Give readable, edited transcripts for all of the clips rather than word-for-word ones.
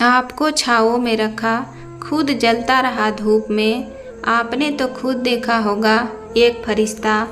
आपको छाँव में रखा, खुद जलता रहा धूप में। आपने तो खुद देखा होगा एक फरिश्ता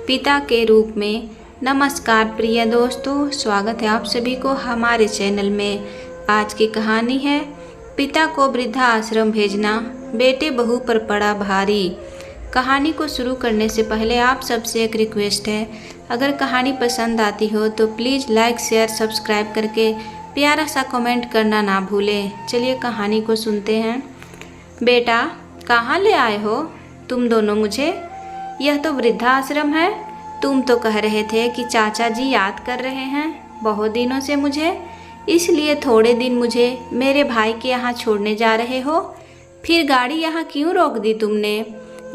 पिता के रूप में। नमस्कार प्रिय दोस्तों, स्वागत है आप सभी को हमारे चैनल में। आज की कहानी है पिता को वृद्धा आश्रम भेजना, बेटे बहू पर पड़ा भारी। कहानी को शुरू करने से पहले आप सबसे एक रिक्वेस्ट है, अगर कहानी पसंद आती हो तो प्लीज़ लाइक शेयर सब्सक्राइब करके प्यारा सा कमेंट करना ना भूलें। चलिए कहानी को सुनते हैं। बेटा, कहाँ ले आए हो तुम दोनों मुझे? यह तो वृद्धा आश्रम है। तुम तो कह रहे थे कि चाचा जी याद कर रहे हैं बहुत दिनों से मुझे, इसलिए थोड़े दिन मुझे मेरे भाई के यहाँ छोड़ने जा रहे हो। फिर गाड़ी यहाँ क्यों रोक दी तुमने?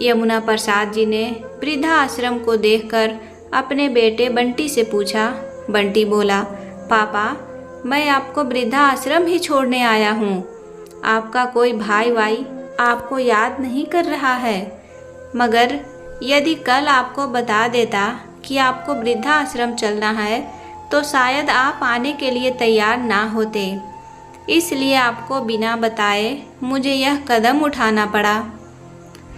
यमुना प्रसाद जी ने वृद्धा आश्रम को देखकर अपने बेटे बंटी से पूछा। बंटी बोला, पापा, मैं आपको वृद्धा आश्रम ही छोड़ने आया हूँ। आपका कोई भाई वाई आपको याद नहीं कर रहा है? मगर यदि कल आपको बता देता कि आपको वृद्धा आश्रम चलना है तो शायद आप आने के लिए तैयार ना होते, इसलिए आपको बिना बताए मुझे यह कदम उठाना पड़ा।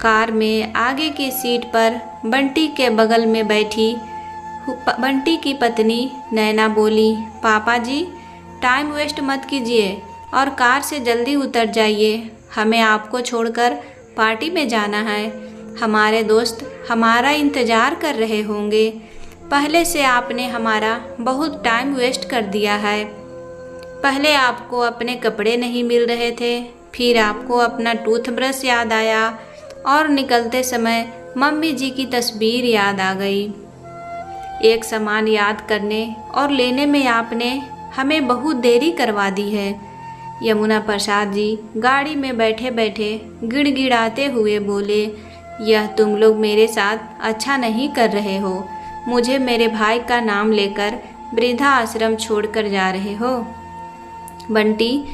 कार में आगे की सीट पर बंटी के बगल में बैठी बंटी की पत्नी नैना बोली, पापा जी, टाइम वेस्ट मत कीजिए और कार से जल्दी उतर जाइए। हमें आपको छोड़कर पार्टी में जाना है। हमारे दोस्त हमारा इंतज़ार कर रहे होंगे। पहले से आपने हमारा बहुत टाइम वेस्ट कर दिया है। पहले आपको अपने कपड़े नहीं मिल रहे थे, फिर आपको अपना टूथब्रश याद आया और निकलते समय मम्मी जी की तस्वीर याद आ गई। एक सामान याद करने और लेने में आपने हमें बहुत देरी करवा दी है। यमुना प्रसाद जी गाड़ी में बैठे बैठे गिड़गिड़ाते हुए बोले, यह तुम लोग मेरे साथ अच्छा नहीं कर रहे हो। मुझे मेरे भाई का नाम लेकर वृद्धा आश्रम छोड़कर जा रहे हो। बंटी,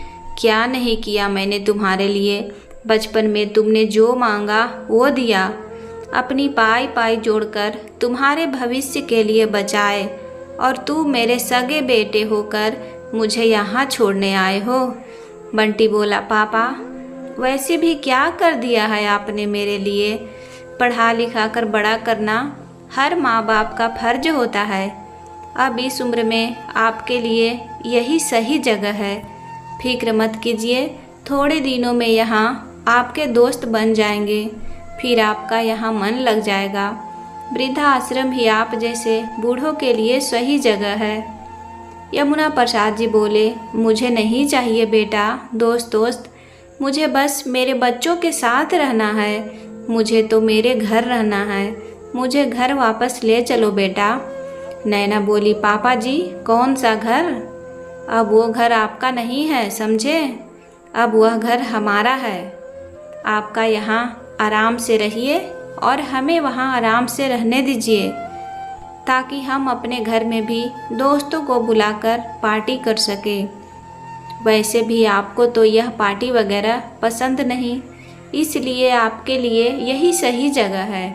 क्या नहीं किया मैंने तुम्हारे लिए? बचपन में तुमने जो मांगा वो दिया। अपनी पाई पाई जोड़कर तुम्हारे भविष्य के लिए बचाए, और तू मेरे सगे बेटे होकर मुझे यहाँ छोड़ने आए हो। बंटी बोला, पापा, वैसे भी क्या कर दिया है आपने मेरे लिए? पढ़ा लिखा कर बड़ा करना हर माँ बाप का फर्ज होता है। अब इस उम्र में आपके लिए यही सही जगह है। फिक्र मत कीजिए, थोड़े दिनों में यहाँ आपके दोस्त बन जाएंगे, फिर आपका यहाँ मन लग जाएगा। वृद्धा आश्रम ही आप जैसे बूढ़ों के लिए सही जगह है। यमुना प्रसाद जी बोले, मुझे नहीं चाहिए बेटा दोस्त, मुझे बस मेरे बच्चों के साथ रहना है। मुझे तो मेरे घर रहना है, मुझे घर वापस ले चलो बेटा। नैना बोली, पापा जी, कौन सा घर? अब वो घर आपका नहीं है, समझे? अब वह घर हमारा है। आपका यहाँ आराम से रहिए और हमें वहाँ आराम से रहने दीजिए, ताकि हम अपने घर में भी दोस्तों को बुलाकर पार्टी कर सके। वैसे भी आपको तो यह पार्टी वगैरह पसंद नहीं, इसलिए आपके लिए यही सही जगह है।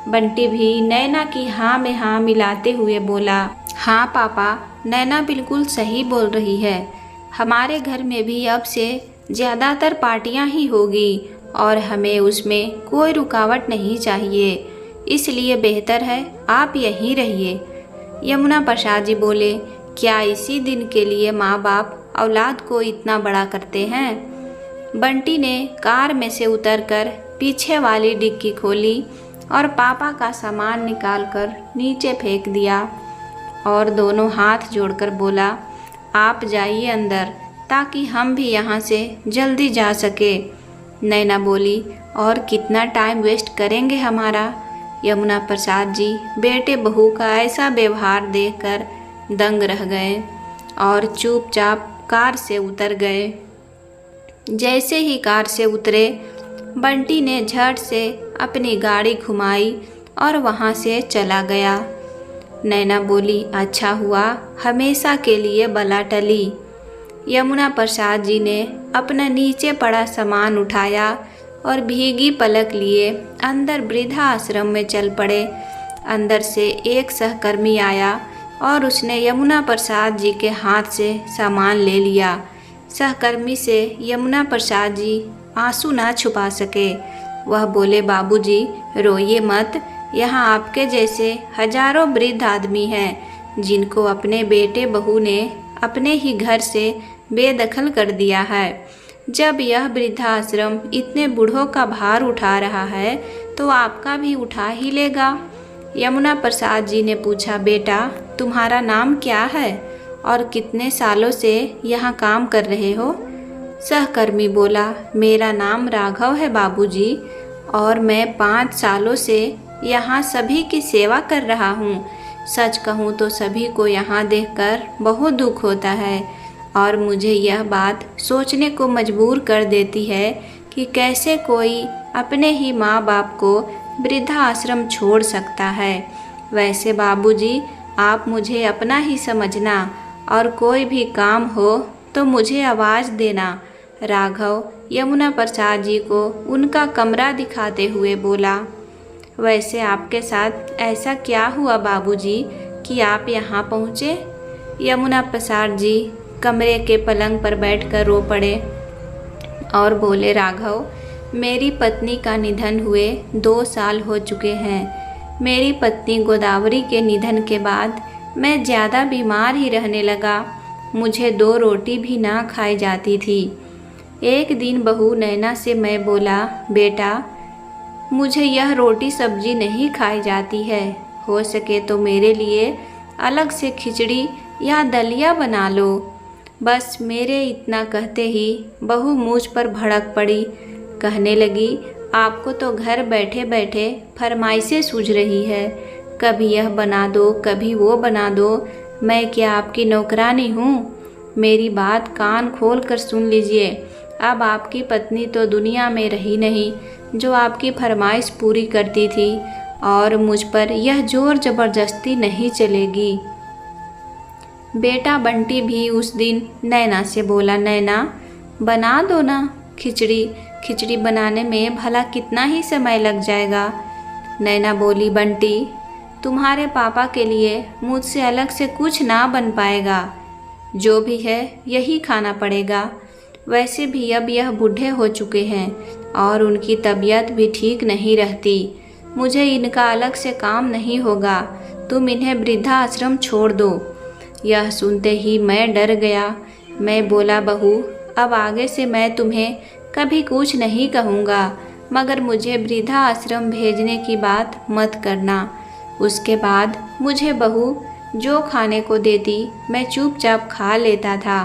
बंटी भी नैना की हाँ में हाँ मिलाते हुए बोला, हाँ पापा, नैना बिल्कुल सही बोल रही है। हमारे घर में भी अब से ज़्यादातर पार्टियां ही होगी और हमें उसमें कोई रुकावट नहीं चाहिए, इसलिए बेहतर है आप यहीं रहिए। यमुना प्रसाद जी बोले, क्या इसी दिन के लिए माँ बाप औलाद को इतना बड़ा करते हैं? बंटी ने कार में से उतरकर पीछे वाली डिक्की खोली और पापा का सामान निकालकर नीचे फेंक दिया और दोनों हाथ जोड़कर बोला, आप जाइए अंदर, ताकि हम भी यहाँ से जल्दी जा सके। नैना बोली, और कितना टाइम वेस्ट करेंगे हमारा? यमुना प्रसाद जी बेटे बहू का ऐसा व्यवहार देखकर दंग रह गए और चुपचाप कार से उतर गए। जैसे ही कार से उतरे, बंटी ने झट से अपनी गाड़ी घुमाई और वहाँ से चला गया। नैना बोली, अच्छा हुआ हमेशा के लिए बला टली। यमुना प्रसाद जी ने अपना नीचे पड़ा सामान उठाया और भीगी पलक लिए अंदर वृद्धा आश्रम में चल पड़े। अंदर से एक सहकर्मी आया और उसने यमुना प्रसाद जी के हाथ से सामान ले लिया। सहकर्मी से यमुना प्रसाद जी आंसू ना छुपा सके। वह बोले, बाबूजी रोइए मत, यहाँ आपके जैसे हजारों वृद्ध आदमी हैं जिनको अपने बेटे बहू ने अपने ही घर से बेदखल कर दिया है। जब यह वृद्धाश्रम इतने बूढ़ों का भार उठा रहा है तो आपका भी उठा ही लेगा। यमुना प्रसाद जी ने पूछा, बेटा तुम्हारा नाम क्या है और कितने सालों से यहाँ काम कर रहे हो? सहकर्मी बोला, मेरा नाम राघव है बाबूजी, और मैं 5 सालों से यहाँ सभी की सेवा कर रहा हूँ। सच कहूँ तो सभी को यहाँ देखकर बहुत दुख होता है और मुझे यह बात सोचने को मजबूर कर देती है कि कैसे कोई अपने ही माँ बाप को वृद्धाश्रम छोड़ सकता है। वैसे बाबूजी आप मुझे अपना ही समझना और कोई भी काम हो तो मुझे आवाज़ देना। राघव यमुना प्रसाद जी को उनका कमरा दिखाते हुए बोला। वैसे आपके साथ ऐसा क्या हुआ बाबूजी कि आप यहाँ पहुँचे? यमुना प्रसाद जी कमरे के पलंग पर बैठकर रो पड़े और बोले, राघव मेरी पत्नी का निधन हुए 2 साल हो चुके हैं। मेरी पत्नी गोदावरी के निधन के बाद मैं ज़्यादा बीमार ही रहने लगा। मुझे 2 रोटी भी ना खाई जाती थी। एक दिन बहू नैना से मैं बोला, बेटा मुझे यह रोटी सब्जी नहीं खाई जाती है, हो सके तो मेरे लिए अलग से खिचड़ी या दलिया बना लो। बस मेरे इतना कहते ही बहू मुझ पर भड़क पड़ी। कहने लगी, आपको तो घर बैठे बैठे फरमाइशें सूझ रही है, कभी यह बना दो कभी वो बना दो। मैं क्या आपकी नौकरानी हूँ? मेरी बात कान खोल कर सुन लीजिए। अब आपकी पत्नी तो दुनिया में रही नहीं जो आपकी फरमाइश पूरी करती थी, और मुझ पर यह जोर ज़बरदस्ती नहीं चलेगी। बेटा बंटी भी उस दिन नैना से बोला, नैना बना दो ना खिचड़ी, खिचड़ी बनाने में भला कितना ही समय लग जाएगा। नैना बोली, बंटी तुम्हारे पापा के लिए मुझसे अलग से कुछ ना बन पाएगा, जो भी है यही खाना पड़ेगा। वैसे भी अब यह बूढ़े हो चुके हैं और उनकी तबीयत भी ठीक नहीं रहती। मुझे इनका अलग से काम नहीं होगा, तुम इन्हें वृद्धाश्रम छोड़ दो। यह सुनते ही मैं डर गया। मैं बोला, बहू अब आगे से मैं तुम्हें कभी कुछ नहीं कहूँगा, मगर मुझे वृद्धाश्रम भेजने की बात मत करना। उसके बाद मुझे बहू जो खाने को देती मैं चुपचाप खा लेता था,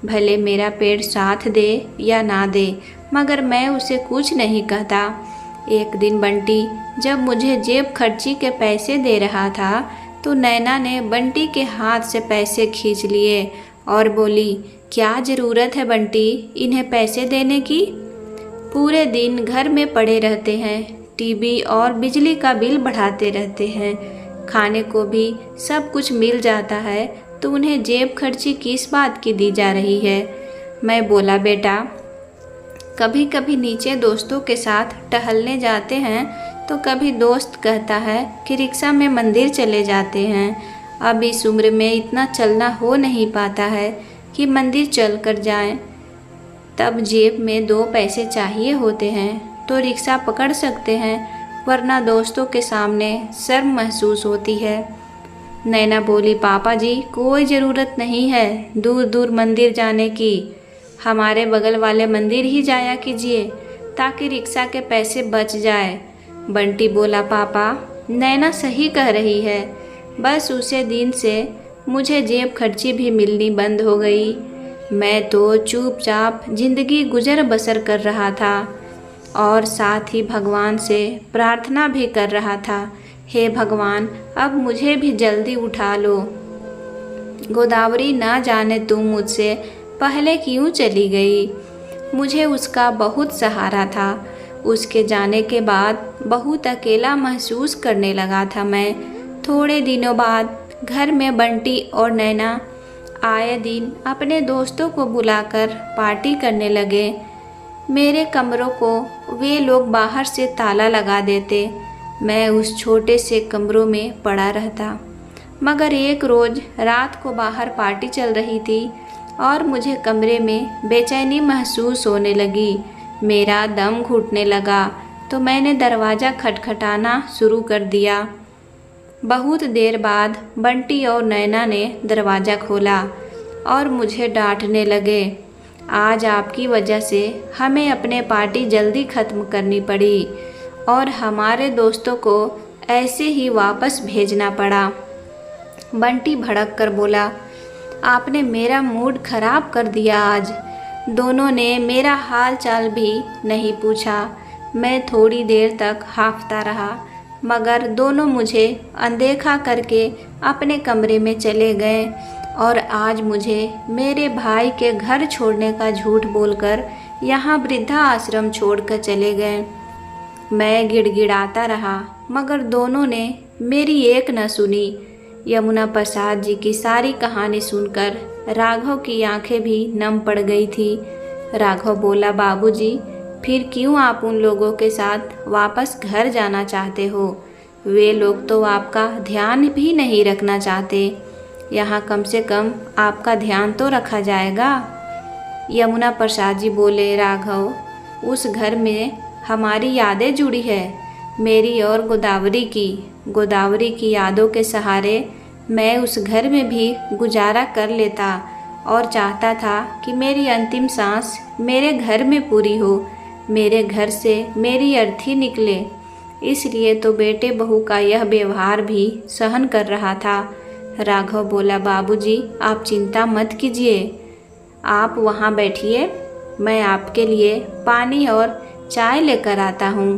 भले मेरा पेट साथ दे या ना दे, मगर मैं उसे कुछ नहीं कहता। एक दिन बंटी जब मुझे जेब खर्ची के पैसे दे रहा था तो नैना ने बंटी के हाथ से पैसे खींच लिए और बोली, क्या ज़रूरत है बंटी इन्हें पैसे देने की? पूरे दिन घर में पड़े रहते हैं, टीवी और बिजली का बिल बढ़ाते रहते हैं, खाने को भी सब कुछ मिल जाता है, तो उन्हें जेब खर्ची किस बात की दी जा रही है? मैं बोला, बेटा कभी कभी नीचे दोस्तों के साथ टहलने जाते हैं तो कभी दोस्त कहता है कि रिक्शा में मंदिर चले जाते हैं। अब इस उम्र में इतना चलना हो नहीं पाता है कि मंदिर चल कर जाएं। तब जेब में 2 पैसे चाहिए होते हैं तो रिक्शा पकड़ सकते हैं, वरना दोस्तों के सामने शर्म महसूस होती है। नैना बोली, पापा जी कोई ज़रूरत नहीं है दूर दूर मंदिर जाने की, हमारे बगल वाले मंदिर ही जाया कीजिए ताकि रिक्शा के पैसे बच जाए। बंटी बोला, पापा नैना सही कह रही है। बस उसे दिन से मुझे जेब खर्ची भी मिलनी बंद हो गई। मैं तो चुपचाप ज़िंदगी गुजर बसर कर रहा था और साथ ही भगवान से प्रार्थना भी कर रहा था, हे भगवान अब मुझे भी जल्दी उठा लो। गोदावरी ना जाने तुम मुझसे पहले क्यों चली गई। मुझे उसका बहुत सहारा था। उसके जाने के बाद बहुत अकेला महसूस करने लगा था मैं। थोड़े दिनों बाद घर में बंटी और नैना आए दिन अपने दोस्तों को बुलाकर पार्टी करने लगे। मेरे कमरों को वे लोग बाहर से ताला लगा देते। मैं उस छोटे से कमरों में पड़ा रहता। मगर एक रोज़ रात को बाहर पार्टी चल रही थी और मुझे कमरे में बेचैनी महसूस होने लगी। मेरा दम घुटने लगा तो मैंने दरवाज़ा खटखटाना शुरू कर दिया। बहुत देर बाद बंटी और नैना ने दरवाज़ा खोला और मुझे डांटने लगे। आज आपकी वजह से हमें अपने पार्टी जल्दी ख़त्म करनी पड़ी और हमारे दोस्तों को ऐसे ही वापस भेजना पड़ा। बंटी भड़क कर बोला, आपने मेरा मूड ख़राब कर दिया आज। दोनों ने मेरा हाल चाल भी नहीं पूछा। मैं थोड़ी देर तक हांफता रहा मगर दोनों मुझे अनदेखा करके अपने कमरे में चले गए और आज मुझे मेरे भाई के घर छोड़ने का झूठ बोलकर यहाँ वृद्धा आश्रम छोड़कर चले गए। मैं गिड़गिड़ाता रहा मगर दोनों ने मेरी एक न सुनी। यमुना प्रसाद जी की सारी कहानी सुनकर राघव की आंखें भी नम पड़ गई थी। राघव बोला, बाबूजी, फिर क्यों आप उन लोगों के साथ वापस घर जाना चाहते हो? वे लोग तो आपका ध्यान भी नहीं रखना चाहते। यहाँ कम से कम आपका ध्यान तो रखा जाएगा। यमुना प्रसाद जी बोले, राघव, उस घर में हमारी यादें जुड़ी है, मेरी और गोदावरी की यादों के सहारे मैं उस घर में भी गुजारा कर लेता और चाहता था कि मेरी अंतिम सांस मेरे घर में पूरी हो, मेरे घर से मेरी अर्थी निकले। इसलिए तो बेटे बहू का यह व्यवहार भी सहन कर रहा था। राघव बोला, बाबूजी, आप चिंता मत कीजिए, आप वहाँ बैठिए, मैं आपके लिए पानी और चाय लेकर आता हूँ।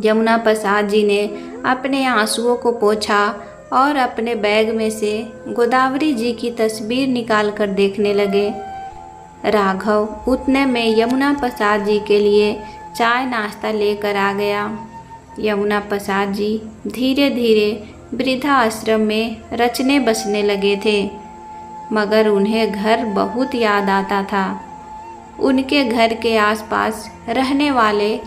यमुना प्रसाद जी ने अपने आंसुओं को पोंछा और अपने बैग में से गोदावरी जी की तस्वीर निकाल कर देखने लगे। राघव उतने में यमुना प्रसाद जी के लिए चाय नाश्ता लेकर आ गया। यमुना प्रसाद जी धीरे धीरे वृद्धा आश्रम में रचने बसने लगे थे मगर उन्हें घर बहुत याद आता था। उनके घर के आसपास रहने वाले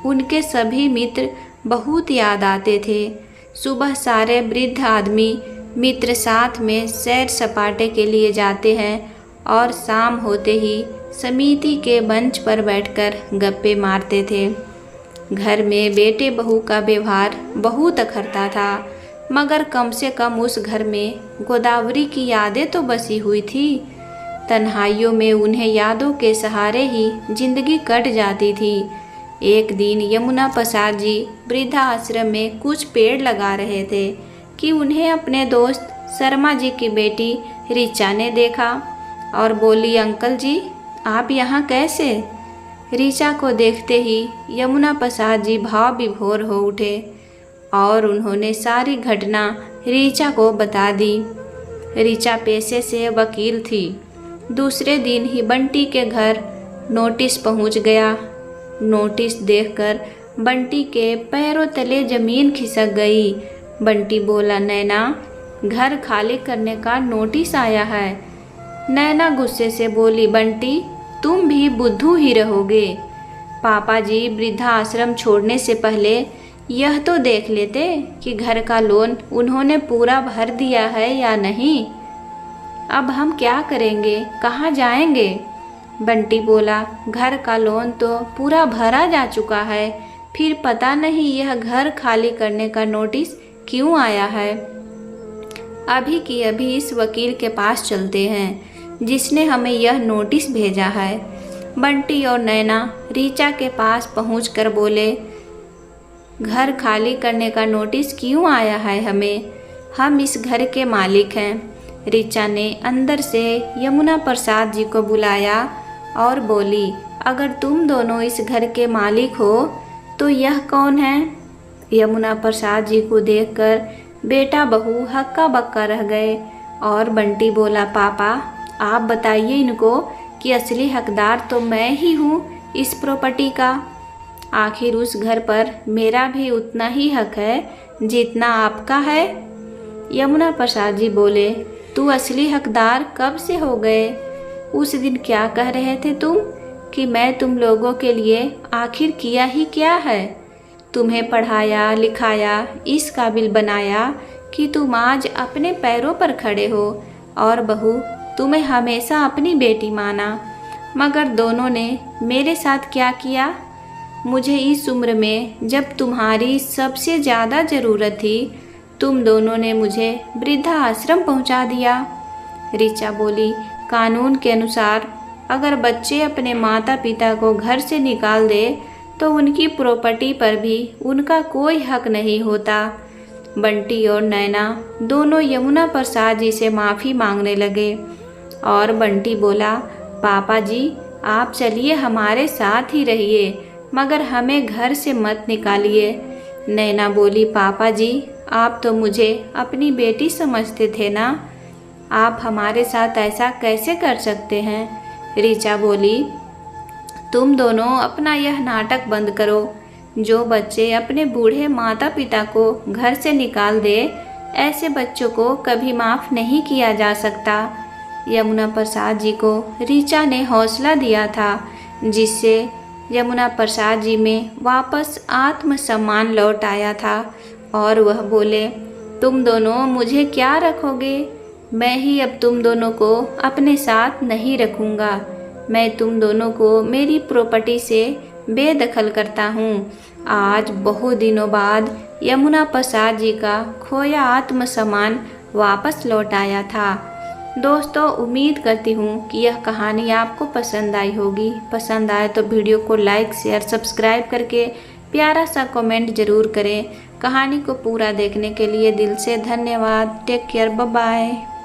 उनके सभी मित्र बहुत याद आते थे। सुबह सारे वृद्ध आदमी मित्र साथ में सैर सपाटे के लिए जाते हैं और शाम होते ही समिति के मंच पर बैठकर गप्पे मारते थे। घर में बेटे बहू का व्यवहार बहुत अखरता था मगर कम से कम उस घर में गोदावरी की यादें तो बसी हुई थी। तन्हाइयों में उन्हें यादों के सहारे ही जिंदगी कट जाती थी। एक दिन यमुना प्रसाद जी वृद्धा आश्रम में कुछ पेड़ लगा रहे थे कि उन्हें अपने दोस्त शर्मा जी की बेटी ऋचा ने देखा और बोली, अंकल जी, आप यहाँ कैसे? ऋचा को देखते ही यमुना प्रसाद जी भाव विभोर हो उठे और उन्होंने सारी घटना ऋचा को बता दी। ऋचा पेशे से वकील थी। दूसरे दिन ही बंटी के घर नोटिस पहुंच गया। नोटिस देखकर बंटी के पैरों तले जमीन खिसक गई। बंटी बोला, नैना, घर खाली करने का नोटिस आया है। नैना गुस्से से बोली, बंटी, तुम भी बुद्धू ही रहोगे। पापा जी वृद्धा आश्रम छोड़ने से पहले यह तो देख लेते कि घर का लोन उन्होंने पूरा भर दिया है या नहीं। अब हम क्या करेंगे, कहाँ जाएंगे? बंटी बोला, घर का लोन तो पूरा भरा जा चुका है, फिर पता नहीं यह घर खाली करने का नोटिस क्यों आया है। अभी की अभी इस वकील के पास चलते हैं जिसने हमें यह नोटिस भेजा है। बंटी और नैना ऋचा के पास पहुंचकर बोले, घर खाली करने का नोटिस क्यों आया है हमें? हम इस घर के मालिक हैं। ऋचा ने अंदर से यमुना प्रसाद जी को बुलाया और बोली, अगर तुम दोनों इस घर के मालिक हो तो यह कौन है? यमुना प्रसाद जी को देखकर बेटा बहू हक्का बक्का रह गए और बंटी बोला, पापा, आप बताइए इनको कि असली हकदार तो मैं ही हूँ इस प्रॉपर्टी का। आखिर उस घर पर मेरा भी उतना ही हक है जितना आपका है। यमुना प्रसाद जी बोले, तू असली हकदार कब से हो गए? उस दिन क्या कह रहे थे तुम कि मैं तुम लोगों के लिए आखिर किया ही क्या है? तुम्हें पढ़ाया लिखाया, इस काबिल बनाया कि तुम आज अपने पैरों पर खड़े हो। और बहू, तुम्हें हमेशा अपनी बेटी माना, मगर दोनों ने मेरे साथ क्या किया? मुझे इस उम्र में जब तुम्हारी सबसे ज़्यादा ज़रूरत थी, तुम दोनों ने मुझे वृद्धा आश्रम पहुंचा दिया। ऋचा बोली, कानून के अनुसार अगर बच्चे अपने माता पिता को घर से निकाल दे तो उनकी प्रॉपर्टी पर भी उनका कोई हक नहीं होता। बंटी और नैना दोनों यमुना प्रसाद जी से माफ़ी मांगने लगे और बंटी बोला, पापा जी आप चलिए, हमारे साथ ही रहिए, मगर हमें घर से मत निकालिए। नैना बोली, पापा जी आप तो मुझे अपनी बेटी समझते थे ना, आप हमारे साथ ऐसा कैसे कर सकते हैं? ऋचा बोली, तुम दोनों अपना यह नाटक बंद करो। जो बच्चे अपने बूढ़े माता पिता को घर से निकाल दे, ऐसे बच्चों को कभी माफ़ नहीं किया जा सकता। यमुना प्रसाद जी को ऋचा ने हौसला दिया था, जिससे यमुना प्रसाद जी में वापस आत्मसम्मान लौट आया था और वह बोले, तुम दोनों मुझे क्या रखोगे? मैं ही अब तुम दोनों को अपने साथ नहीं रखूँगा। मैं तुम दोनों को मेरी प्रॉपर्टी से बेदखल करता हूँ। आज बहुत दिनों बाद यमुना प्रसाद जी का खोया आत्मसम्मान वापस लौट आया था। दोस्तों, उम्मीद करती हूँ कि यह कहानी आपको पसंद आई होगी। पसंद आए तो वीडियो को लाइक शेयर सब्सक्राइब करके प्यारा सा कमेंट ज़रूर करें। कहानी को पूरा देखने के लिए दिल से धन्यवाद। Take care, bye bye.